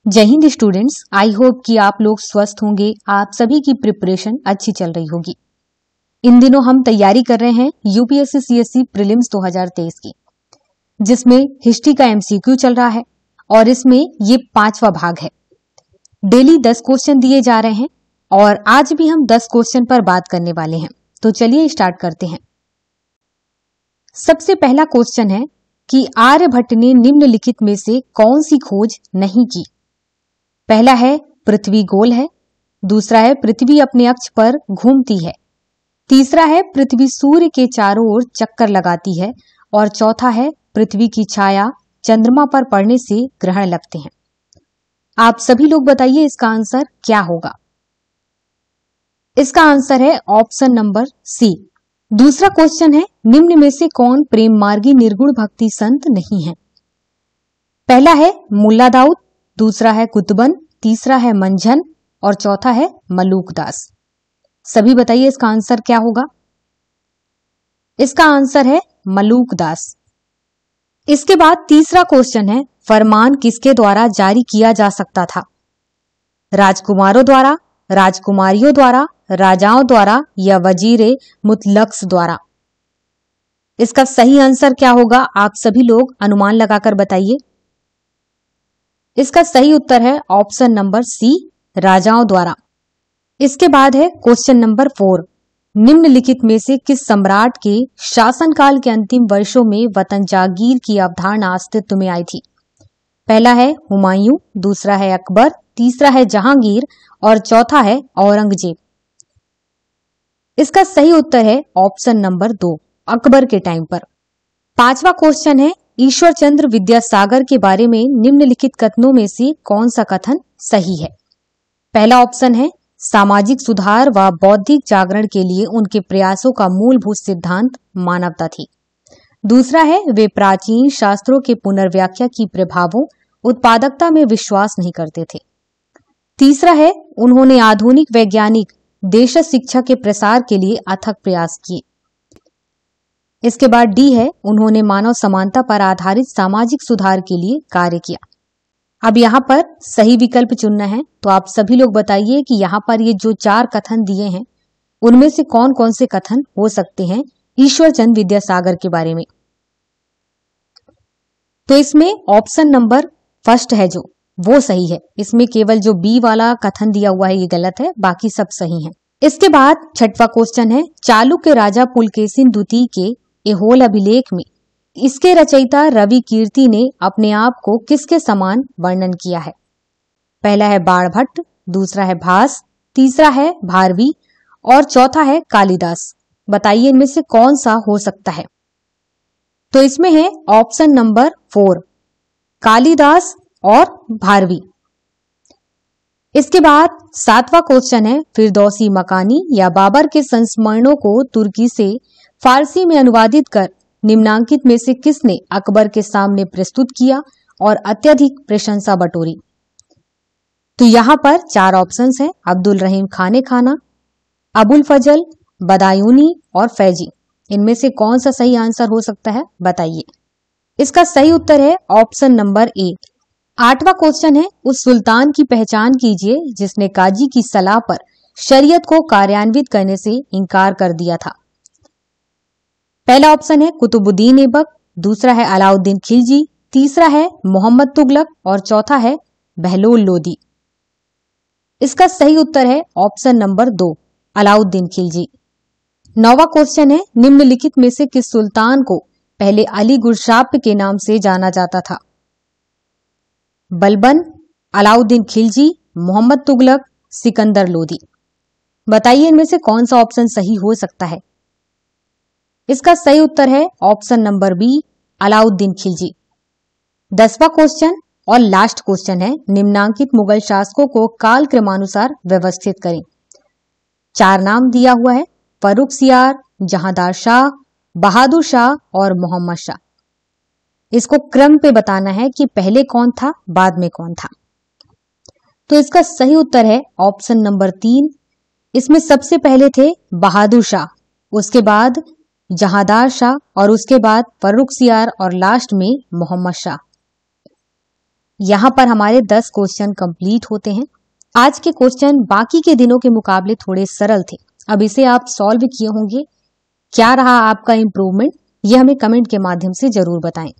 जय Hind students, I hope कि आप लोग स्वस्थ होंगे। आप सभी की प्रिपरेशन अच्छी चल रही होगी। इन दिनों हम तैयारी कर रहे हैं यूपीएससी सीएससी प्रीलिम्स 2023 की, जिसमें हिस्ट्री का एमसीक्यू चल रहा है और इसमें ये 5वां भाग है। डेली 10 क्वेश्चन दिए जा रहे हैं और आज भी हम 10 क्वेश्चन पर बात करने वाले हैं। तो चलिए स्टार्ट करते हैं। सबसे पहला क्वेश्चन है कि आर्यभट्ट ने निम्नलिखित में से कौन सी खोज नहीं की। पहला है पृथ्वी गोल है, दूसरा है पृथ्वी अपने अक्ष पर घूमती है, तीसरा है पृथ्वी सूर्य के चारों ओर चक्कर लगाती है और चौथा है पृथ्वी की छाया चंद्रमा पर पड़ने से ग्रहण लगते हैं। आप सभी लोग बताइए इसका आंसर क्या होगा। इसका आंसर है ऑप्शन नंबर सी। दूसरा क्वेश्चन है निम्न में से कौन प्रेम मार्गी निर्गुण भक्ति संत नहीं है। पहला है मुल्ला दाऊद, दूसरा है कुतुबन, तीसरा है मंझन और चौथा है मलूकदास। सभी बताइए इसका आंसर क्या होगा। इसका आंसर है मलूकदास। इसके बाद तीसरा क्वेश्चन है फरमान किसके द्वारा जारी किया जा सकता था। राजकुमारों द्वारा, राजकुमारियों द्वारा, राजाओं द्वारा या वजीरे मुतलक्स द्वारा। इसका सही आंसर क्या होगा, आप सभी लोग अनुमान लगाकर बताइए। इसका सही उत्तर है ऑप्शन नंबर सी, राजाओं द्वारा। इसके बाद है क्वेश्चन नंबर 4। निम्नलिखित में से किस सम्राट के शासनकाल के अंतिम वर्षों में वतन जागीर की अवधारणा अस्तित्व में आई थी। पहला है हुमायूं, दूसरा है अकबर, तीसरा है जहांगीर और चौथा है औरंगजेब। इसका सही उत्तर है ऑप्शन नंबर 2, अकबर के टाइम पर। 5वां क्वेश्चन है ईश्वर चंद्र विद्यासागर के बारे में निम्नलिखित कथनों में से कौन सा कथन सही है। पहला ऑप्शन है सामाजिक सुधार व बौद्धिक जागरण के लिए उनके प्रयासों का मूलभूत सिद्धांत मानवता थी। दूसरा है वे प्राचीन शास्त्रों के पुनर्व्याख्या की प्रभावों उत्पादकता में विश्वास नहीं करते थे। तीसरा है उन्होंने आधुनिक वैज्ञानिक देश शिक्षा के प्रसार के लिए अथक प्रयास किए। इसके बाद डी है उन्होंने मानव समानता पर आधारित सामाजिक सुधार के लिए कार्य किया। अब यहाँ पर सही विकल्प चुनना है, तो आप सभी लोग बताइए कि यहाँ पर ये जो 4 कथन दिए हैं उनमें से कौन कौन से कथन हो सकते हैं ईश्वर चंद्र विद्यासागर के बारे में। तो इसमें ऑप्शन नंबर फर्स्ट है जो वो सही है। इसमें केवल जो बी वाला कथन दिया हुआ है ये गलत है, बाकी सब सही है। इसके बाद 6वां क्वेश्चन है चालुक्य राजा पुलकेशिन द्वितीय के ऐहोल अभिलेख में इसके रचयिता रवि कीर्ति ने अपने आप को किसके समान वर्णन किया है। पहला है बाणभट्ट, दूसरा है भास, तीसरा है भारवी और चौथा है कालिदास। बताइए इनमें से कौन सा हो सकता है। तो इसमें है ऑप्शन नंबर 4, कालिदास और भारवी। इसके बाद 7वां क्वेश्चन है फिरदौसी मकानी या बाबर के संस्मरणों को तुर्की से फारसी में अनुवादित कर निम्नांकित में से किसने अकबर के सामने प्रस्तुत किया और अत्यधिक प्रशंसा बटोरी। तो यहाँ पर 4 ऑप्शंस हैं, अब्दुल रहीम खाने खाना, अबुल फजल, बदायूनी और फैजी। इनमें से कौन सा सही आंसर हो सकता है बताइए। इसका सही उत्तर है ऑप्शन नंबर ए। 8वां क्वेश्चन है उस सुल्तान की पहचान कीजिए जिसने काजी की सलाह पर शरीयत को कार्यान्वित करने से इनकार कर दिया था। पहला ऑप्शन है कुतुबुद्दीन ऐबक, दूसरा है अलाउद्दीन खिलजी, तीसरा है मोहम्मद तुगलक और चौथा है बहलोल लोदी। इसका सही उत्तर है ऑप्शन नंबर 2, अलाउद्दीन खिलजी। 9वां क्वेश्चन है निम्नलिखित में से किस सुल्तान को पहले अली गुरशाप के नाम से जाना जाता था। बलबन, अलाउद्दीन खिलजी, मोहम्मद तुगलक, सिकंदर लोदी। बताइए इनमें से कौन सा ऑप्शन सही हो सकता है। इसका सही उत्तर है option number B, Alauddin Khilji. 10वां क्वेश्चन और लास्ट क्वेश्चन है निम्नांकित मुगल शासकों को काल क्रमानुसार व्यवस्थित करें। 4 नाम दिया हुआ है, फर्रुखसियार, जहांदार शाह, बहादुर शाह और मोहम्मद शाह। इसको क्रम पे बताना है कि पहले कौन था बाद में कौन था। तो इसका सही उत्तर है ऑप्शन नंबर 3। इसमें सबसे पहले थे बहादुर शाह, उसके बाद जहांदार शाह और उसके बाद फर्रुखसियार और लास्ट में मोहम्मद शाह। यहाँ पर हमारे 10 क्वेश्चन कंप्लीट होते हैं। आज के क्वेश्चन बाकी के दिनों के मुकाबले थोड़े सरल थे। अब इसे आप सॉल्व किए होंगे। क्या रहा आपका इम्प्रूवमेंट, ये हमें कमेंट के माध्यम से जरूर बताएं।